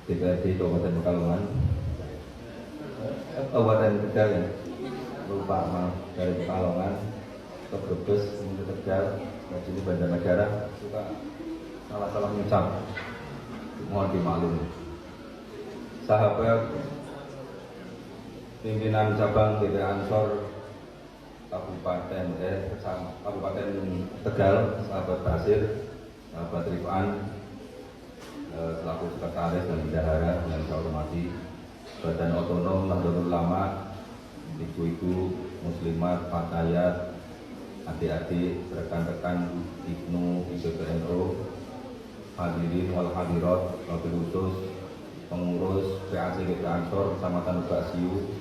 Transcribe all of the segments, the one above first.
DPRD Kabupaten Pekalongan, Kabupaten Tegal ya, lupa maaf, dari Pekalongan ke Brebes ke Tegal ke sini Banjarnegara suka salah-salah ngucap, mohon dimaklumi. Sahabat pimpinan cabang DP Ansor Kabupaten Tegal, sahabat Basir, sahabat Rifan, selaku sekretaris dan bendahara yang saya hormati, Badan Otonom Nahdlatul Ulama, ibu-ibu muslimat, fatayat, adik-adik, rekan-rekan Ibnu IPBNU, hadirin wal hadirat, wabil khusus pengurus PAC DP Ansor Kecamatan Lubak-Siu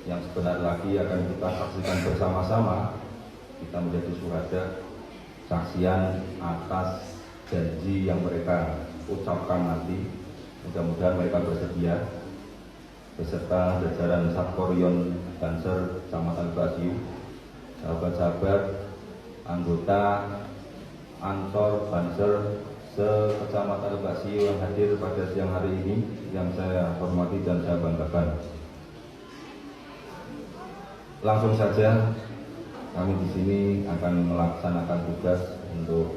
yang sebentar lagi akan kita saksikan bersama-sama. Kita menjadi syuhada, saksian atas janji yang mereka ucapkan nanti. Mudah-mudahan mereka bersedia beserta jajaran Satporion Banser Kecamatan Lubak-Siu, sahabat-sahabat anggota Ansor Banser se-Kecamatan Lubak-Siu yang hadir pada siang hari ini, yang saya hormati dan saya banggakan. Langsung saja kami di sini akan melaksanakan tugas untuk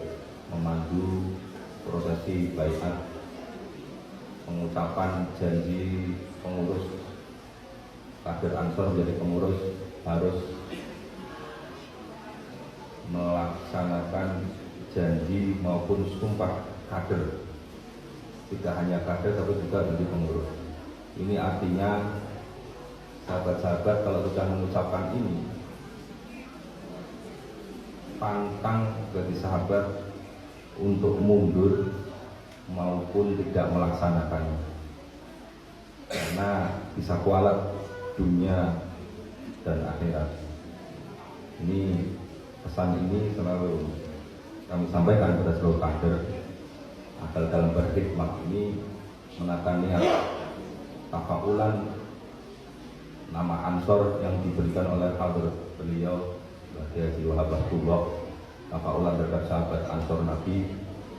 memandu prosesi baiat pengucapan janji pengurus kader Ansor menjadi pengurus harus melaksanakan janji maupun sumpah kader, tidak hanya kader tapi juga menjadi pengurus. Ini artinya sahabat-sahabat kalau sudah mengucapkan ini, pantang bagi sahabat untuk mundur maupun tidak melaksanakannya, karena bisa kualat dunia dan akhirat. Ini pesan ini selalu kami sampaikan kepada seluruh kader agar dalam berkhidmat ini menata niat tafaulan nama Ansor yang diberikan oleh Hadir beliau Haji Wahab Abdullah, tafaulan terhadap sahabat Ansor Nabi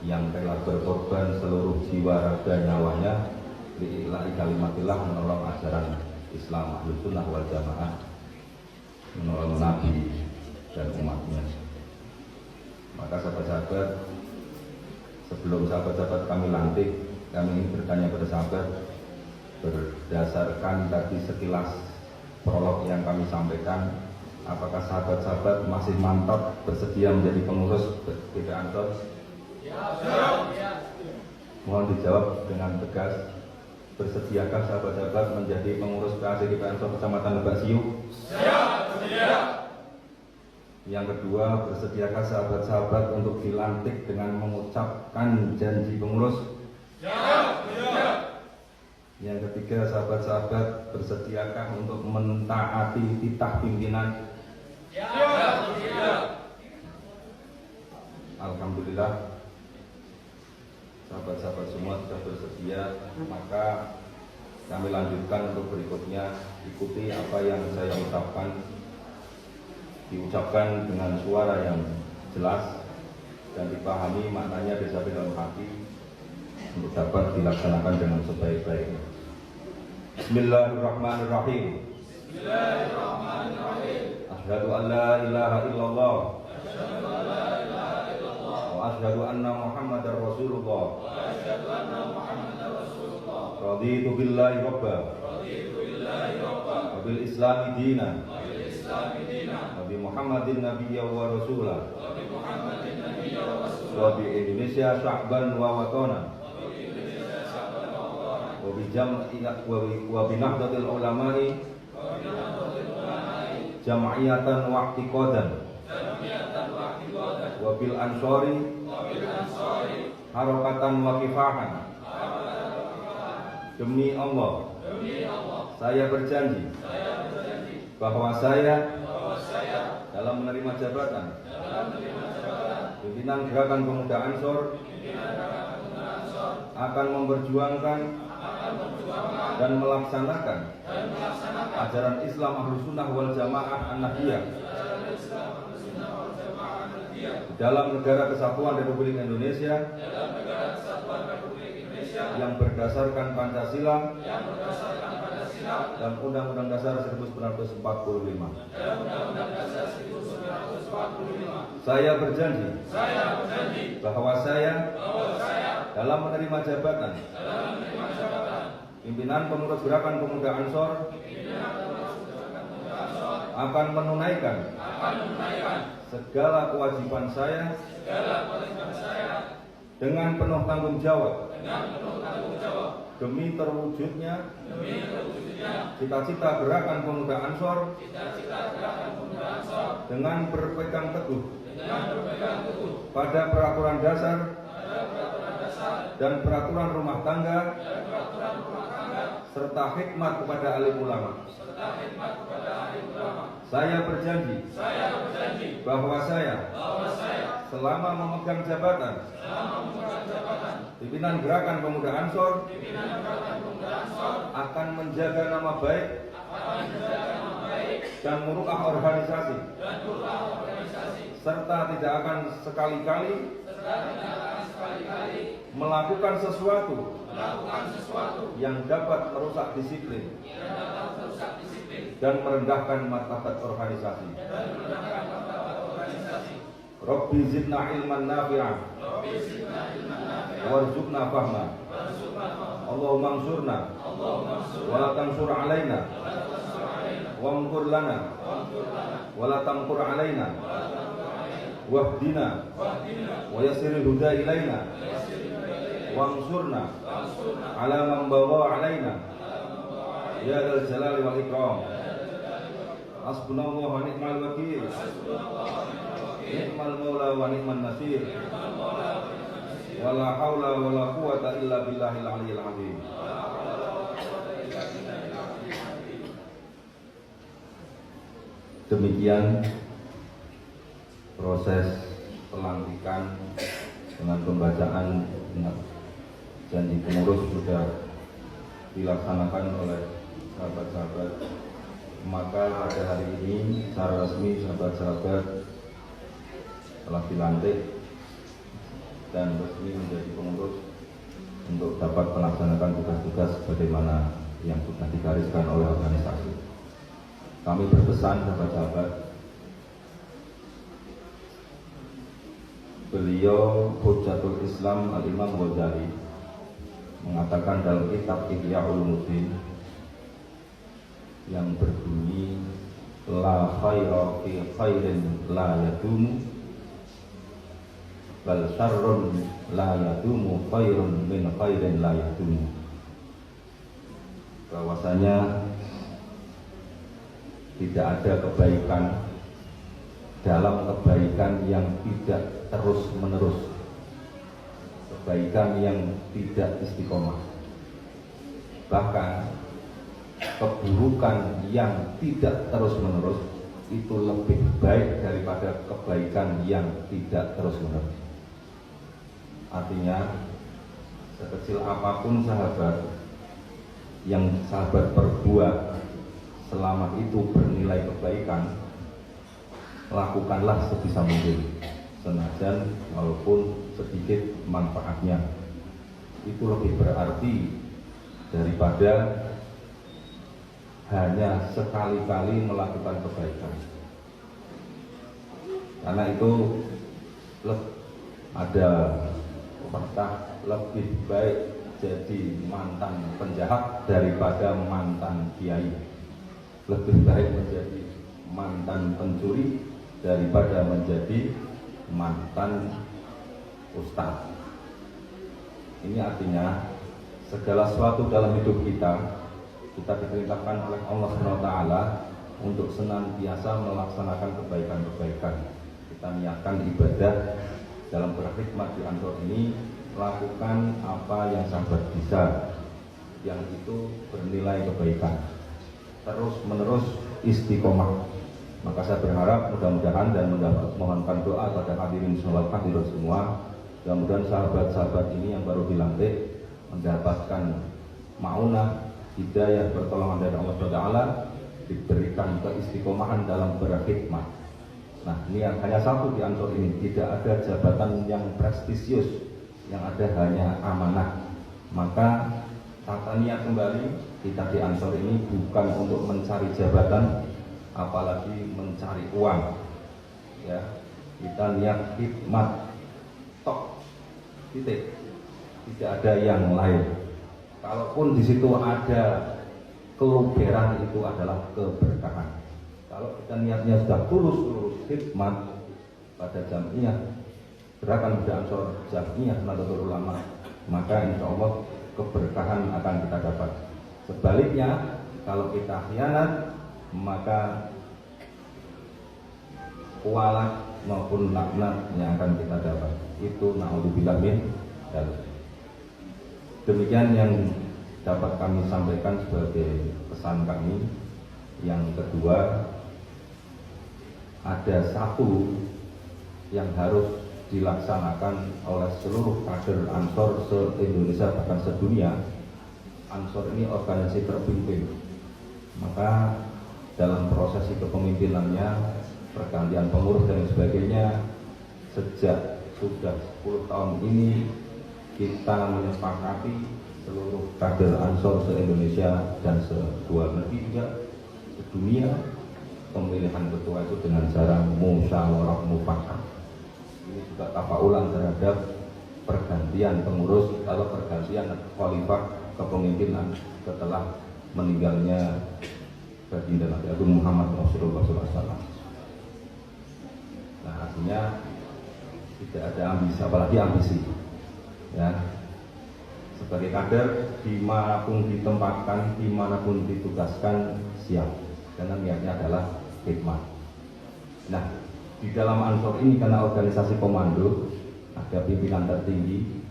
yang rela berkorban seluruh jiwa raga nyawanya li'ila'i kalimatillah, menolong ajaran Islam Ahlus Sunnah wal Jamaah, menolong Nabi dan umatnya. Maka sahabat-sahabat, sebelum sahabat-sahabat kami lantik, kami ingin bertanya pada sahabat, berdasarkan tadi sekilas prolog yang kami sampaikan, apakah sahabat-sahabat masih mantap bersedia menjadi pengurus DP Ansor? Ya. Mohon dijawab dengan tegas, bersediakah sahabat-sahabat menjadi pengurus PAC DP Ansor Kecamatan Lubak-Siu? Siap. Yang kedua, bersediakah sahabat-sahabat untuk dilantik dengan mengucapkan janji pengurus? Siap. Yang ketiga, sahabat-sahabat bersediakah untuk mentaati titah pimpinan? Siap. Alhamdulillah, sahabat-sahabat semua sudah bersedia. Maka kami lanjutkan untuk berikutnya. Ikuti apa yang saya ucapkan, diucapkan dengan suara yang jelas dan dipahami maknanya dari dalam hati untuk dapat dilaksanakan dengan sebaik-baiknya. Bismillahirrahmanirrahim. Asyhadu an la ilaha illallah wa asyhadu anna Muhammadar Rasulullah. Raditu billahi rabba wa bil islami dinan wa bi Muhammadin nabiyya wa rasulah wa bi Indonesia sya'ban wa watana wa bi nahdlatil ulama'i jam'iyatan wa i'tiqadan wa bil ansori harakatan wa kifahan. Demi Allah, saya berjanji bahwa saya dalam menerima jabatan pimpinan Gerakan Pemuda Ansor akan memperjuangkan dan melaksanakan ajaran Islam Ahlus Sunnah wal Jamaah An-Nahdliyah dalam negara kesatuan Republik Indonesia yang berdasarkan Pancasila dan Undang-Undang Dasar 1945. Saya berjanji bahwa saya dalam menerima jabatan pimpinan pengurus Gerakan Pemuda Ansor akan menunaikan segala kewajiban saya dengan penuh tanggung jawab demi terwujudnya cita-cita Gerakan Pemuda Ansor dengan berpegang teguh pada peraturan dasar dan peraturan rumah tangga serta hikmat kepada alim ulama. Saya berjanji bahwa saya selama memegang jabatan pimpinan Gerakan Pemuda Ansor akan menjaga nama baik dan muruah organisasi serta tidak akan sekali-kali melakukan sesuatu yang dapat merusak disiplin dan merendahkan martabat organisasi. Rabbi zidna ilman nafi'an warzuqna fahma. Allahumma ansurna wa la tansur alaina wamkur lana wa la tamkur alaina wahdina wa yassiril huda ilaina wansurna ala man bawa alaina ya dzal jalali wal ikram. Hasbunallahu wa ni'mal wakil, ni'mal maula wa ni'man nasir, wala haula wala quwata illa billahil aliyyil azim. Demikian proses pelantikan dengan pembacaan janji pengurus sudah dilaksanakan oleh sahabat-sahabat. Maka pada hari ini secara resmi sahabat-sahabat telah dilantik dan resmi menjadi pengurus untuk dapat melaksanakan tugas-tugas sebagaimana yang sudah digariskan oleh organisasi. Kami berpesan sahabat-sahabat, beliau Hujjatul Islam Al-Imam Ghazali mengatakan dalam kitab Ihya Ulumuddin yang berbunyi la khaira fi khairin la yadumu bal syarrun la yadumu khairun min khairin la yadumu. Bahwasanya tidak ada kebaikan dalam kebaikan yang tidak terus menerus, kebaikan yang tidak istiqomah. Bahkan keburukan yang tidak terus-menerus itu lebih baik daripada kebaikan yang tidak terus-menerus. Artinya, sekecil apapun sahabat yang sahabat perbuat, selama itu bernilai kebaikan, lakukanlah sebisa mungkin, senajan walaupun sedikit manfaatnya. Itu lebih berarti daripada hanya sekali-kali melakukan kebaikan. Karena itu ada pepatah, lebih baik jadi mantan penjahat daripada mantan kiai, lebih baik menjadi mantan pencuri daripada menjadi mantan ustaz. Ini artinya segala sesuatu dalam hidup kita diperintahkan oleh Allah SWT untuk senantiasa melaksanakan kebaikan-kebaikan. Kita niatkan ibadah dalam berkhidmat di Ansor ini, lakukan apa yang sahabat bisa, yang itu bernilai kebaikan, terus menerus istiqomah. Maka saya berharap mudah-mudahan dan mohonkan doa pada hadirin sholat hadirin semua, mudah-mudahan sahabat-sahabat ini yang baru dilantik mendapatkan maunah, hidayah, pertolongan dari Allah SWT, diberikan keistiqomahan dalam berkhidmat. Nah, ini yang hanya satu di Ansor ini, tidak ada jabatan yang prestisius, yang ada hanya amanah. Maka tata niat kembali kita di Ansor ini bukan untuk mencari jabatan, apalagi mencari uang. Ya, kita niat khidmat tok, titik, tidak ada yang lain. Kalaupun di situ ada keluberan, itu adalah keberkahan. Kalau kita niatnya sudah tulus khidmat pada jamiah Gerakan Muda Ansor Jamiah Nahdlatul Ulama, maka insya Allah keberkahan akan kita dapat. Sebaliknya, kalau kita khianat, maka kualat maupun laknat yang akan kita dapat. Itu na'udzubillah min dzalik. Demikian yang dapat kami sampaikan sebagai pesan kami. Yang kedua, ada satu yang harus dilaksanakan oleh seluruh kader Ansor se-Indonesia bahkan sedunia. Ansor ini organisasi terpimpin, maka dalam prosesi kepemimpinannya, pergantian pengurus dan sebagainya, sejak sudah 10 tahun ini kita menyepakati seluruh kader Ansor se-Indonesia dan se-luar negeri juga sedunia, pemilihan ketua itu dengan cara musyawarah mufakat. Ini juga tafaulan terhadap pergantian pengurus atau pergantian khalifah kepemimpinan setelah meninggalnya baginda Nabi Agung Muhammad Rasulullah SAW. Nah, artinya tidak ada ambisi, apalagi ambisi. Ya, sebagai kader dimanapun ditempatkan, dimanapun ditugaskan, siap, karena niatnya adalah khidmat. Nah, di dalam Ansor ini karena organisasi komando, ada pimpinan tertinggi.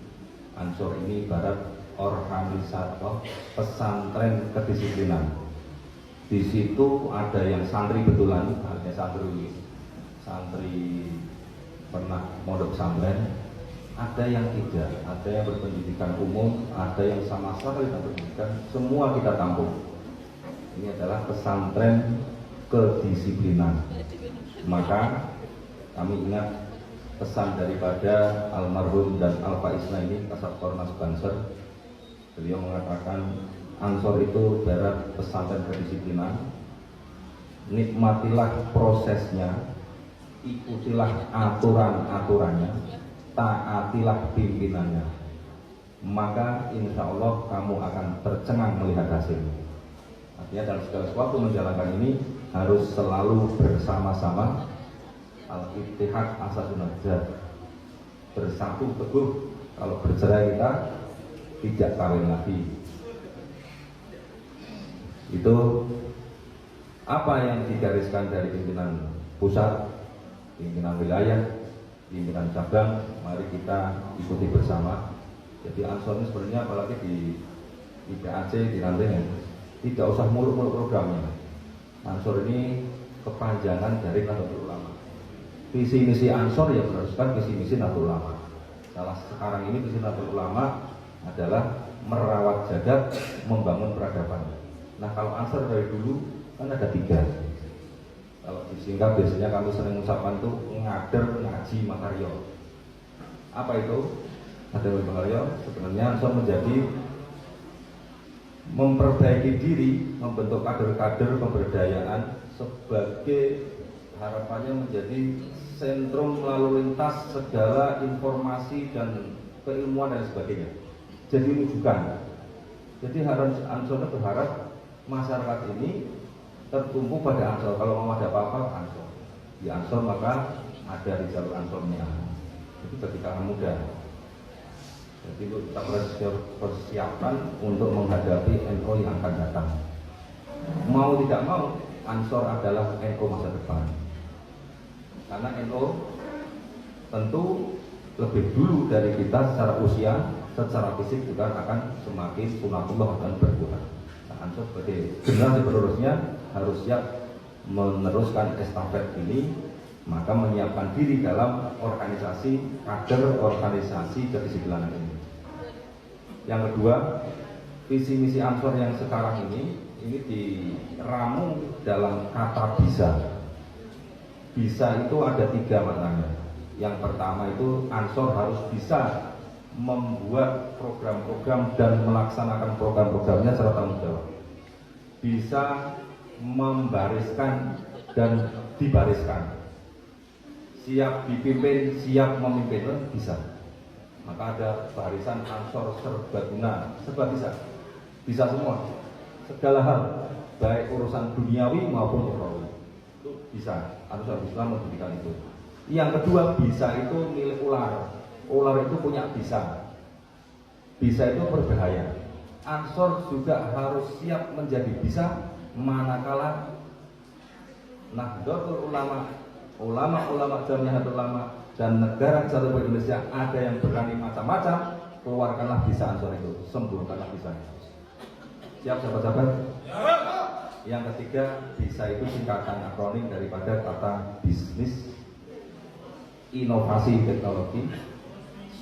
Ansor ini ibarat organisator pesantren kedisiplinan. Di situ ada yang santri betulan, ada santri pernah mondok pesantren, ada yang tidak, ada yang berpendidikan umum, ada yang sama sekali tidak berpendidikan, semua kita tampung. Ini adalah pesantren kedisiplinan. Maka kami ingat pesan daripada almarhum dan Alfa Isna ini, Kasat Kornas Banser. Beliau mengatakan Ansor itu ibarat pesantren kedisiplinan. Nikmatilah prosesnya, ikutilah aturan-aturannya, taatilah pimpinannya, maka insya Allah kamu akan tercengang melihat hasil. Artinya dalam segala sesuatu menjalankan ini harus selalu bersama-sama. Al-Ittihad Asasun Najat, bersatu teguh. Kalau bercerai kita tidak kawin lagi. Itu apa yang digariskan dari pimpinan pusat, pimpinan wilayah, pimpinan cabang. Mari kita ikuti bersama. Jadi Ansor ini sebenarnya apalagi di PAC, di Ranting, tidak usah muluk-muluk programnya. Ansor ini kepanjangan dari Nahdlatul Ulama. Visi misi Ansor ya meneruskan visi misi Nahdlatul Ulama. Salah sekarang ini visi Nahdlatul Ulama adalah merawat jagat, membangun peradaban. Nah, kalau Ansor dari dulu kan ada 3. Kalau disingkat biasanya kami sering mengucapkan itu ngader, ngaji, makaryo. Apa itu? Ngader, makaryo. Sebenarnya Ansor menjadi memperbaiki diri, membentuk kader-kader pemberdayaan sebagai harapannya menjadi sentrum lalu lintas segala informasi dan keilmuan dan sebagainya. Jadi rujukan. Jadi harus Ansor berharap masyarakat ini tertumpu pada Ansor. Kalau mau ada apa-apa Ansor. Di Ansor maka ada di jalur Ansornya. Itu bagi kaum muda. Jadi kita persiapkan untuk menghadapi NU yang akan datang. Mau tidak mau, Ansor adalah NU masa depan. Karena NU tentu lebih dulu dari kita secara usia, secara fisik juga akan semakin sunatullah dan berkurang. Nah, Ansor sebagai generasi penerusnya harus siap meneruskan estafet ini, maka menyiapkan diri dalam organisasi, kader organisasi kedisiplinan ini. Yang kedua, visi misi Ansor yang sekarang ini diramu dalam kata bisa. Bisa itu ada 3 maknanya. Yang pertama itu Ansor harus bisa membuat program-program dan melaksanakan program-programnya secara tanggung jawab, bisa membariskan dan dibariskan, siap dipimpin, siap memimpin, bisa. Maka ada barisan Ansor Serbaguna, serba bisa semua, segala hal, baik urusan duniawi maupun ukhrawi, itu bisa. Ansor Islam memberikan itu. Yang kedua, bisa itu milik ular. Ular itu punya bisa itu berbahaya. Ansor juga harus siap menjadi bisa manakala Nahdlatul Ulama, ulama-ulama Jamiatul Ulama dan negara Kesatuan Indonesia ada yang berani macam-macam, keluarkanlah bisa Ansor itu, sempurnakanlah bisa. Siap sahabat-sahabat? Yang ketiga, bisa itu singkatan akronim daripada kata bisnis, inovasi teknologi,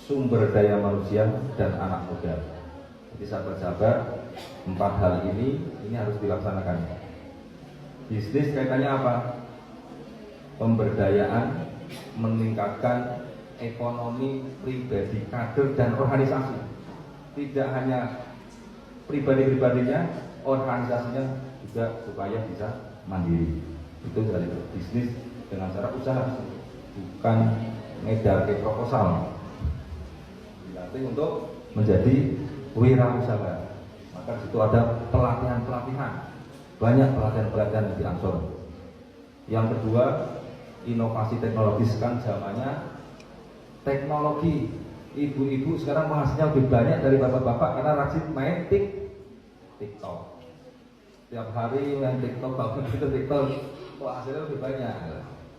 sumber daya manusia, dan anak muda. Jadi sahabat-sahabat, 4 hal ini harus dilaksanakan. Bisnis kaitannya apa? Pemberdayaan, meningkatkan ekonomi pribadi, kader, dan organisasi. Tidak hanya pribadi-pribadinya, organisasinya juga supaya bisa mandiri. Itu dari bisnis dengan cara usaha, bukan ngedar ke proposal. Dilatih untuk menjadi wirausaha. Maka di situ ada pelatihan-pelatihan, banyak pelatihan-pelatihan di Ansor. Yang kedua, inovasi teknologi. Sekarang zamannya teknologi. Ibu-ibu sekarang menghasilkan lebih banyak dari bapak-bapak karena rajin main TikTok. Tiap hari main TikTok, bangun TikTok, kok hasilnya lebih banyak.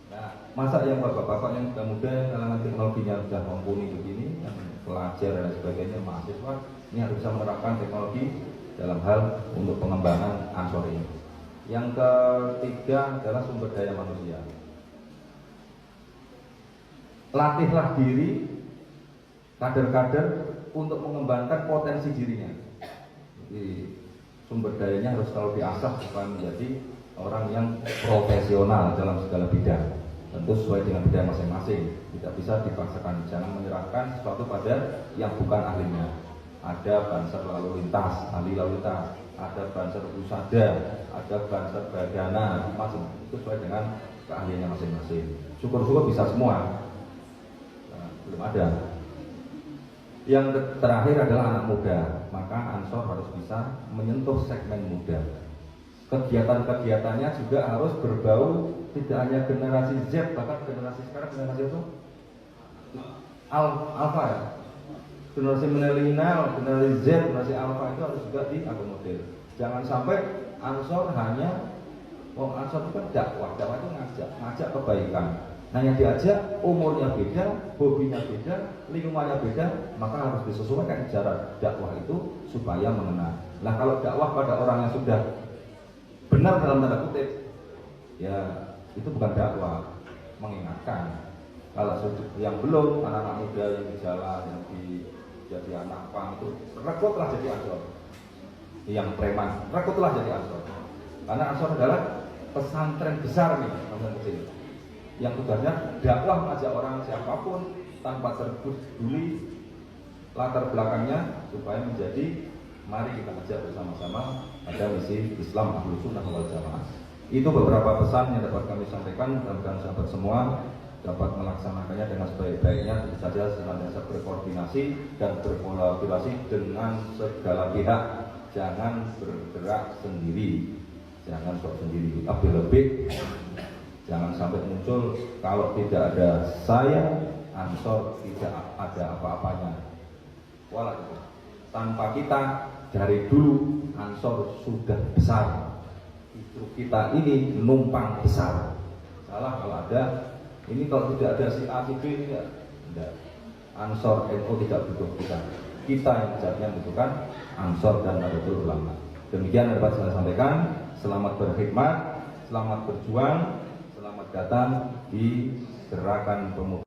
Nah, masa yang bapak-bapak yang sudah muda, kalangan teknologinya sudah mumpuni begini, yang pelajar dan sebagainya, mahasiswa, ini harus bisa menerapkan teknologi dalam hal untuk pengembangan Ansor ini. Yang ketiga adalah sumber daya manusia. Latihlah diri kader-kader untuk mengembangkan potensi dirinya. Jadi sumber dayanya harus selalu diasah supaya menjadi orang yang profesional dalam segala bidang. Tentu sesuai dengan bidang masing-masing. Tidak bisa dipaksakan. Jangan menyerahkan sesuatu pada yang bukan ahlinya. Ada banser lalu lintas, ahli lalu lintas. Ada banser usada, ada banser badana, macam itu sesuai dengan keahliannya masing-masing. Syukur-syukur bisa semua. Nah, belum ada. Yang terakhir adalah anak muda. Maka Ansor harus bisa menyentuh segmen muda. Kegiatan-kegiatannya juga harus berbau tidak hanya generasi Z, bahkan generasi sekarang generasi itu alpha ya. Generasi milenial, generasi Z, generasi alpha itu harus juga diakomodir. Jangan sampai Ansor hanya Ansor itu kan dakwah itu ngajak kebaikan. Nah yang diajak umurnya beda, hobinya beda, lingkungannya beda, maka harus disesuaikan cara dakwah itu supaya mengena. Nah kalau dakwah pada orang yang sudah benar dalam tanda kutip, ya itu bukan dakwah, mengingatkan. Kalau yang belum, anak-anak muda yang di jalan, yang jadi anak pang itu rekrutlah jadi Ansor. Yang preman, rekrutlah jadi Ansor. Karena Ansor adalah pesantren besar nih, pesantren kecil. Yang tugasnya dakwah mengajak orang siapapun tanpa peduli latar belakangnya supaya menjadi, mari kita ajak bersama-sama ada misi Islam Ahlus Sunnah wal Jamaah. Itu beberapa pesan yang dapat kami sampaikan, dan sahabat semua dapat melaksanakannya dengan sebaik-baiknya. Tentu saja senantiasa berkoordinasi dan berkolaborasi dengan segala pihak. Jangan bergerak sendiri, jangan sok sendiri. Lebih-lebih jangan sampai muncul kalau tidak ada saya, Ansor tidak ada apa-apanya. Walau itu tanpa kita dari dulu Ansor sudah besar. Itu kita ini numpang besar. Salah kalau ada. Ini kalau tidak ada si A, si B ini enggak. Ansor NU tidak butuh kita. Kita yang sebenarnya membutuhkan Ansor dan Nahdlatul Ulama. Demikian dapat saya sampaikan. Selamat berkhidmat, selamat berjuang, selamat datang di Gerakan Pemuda.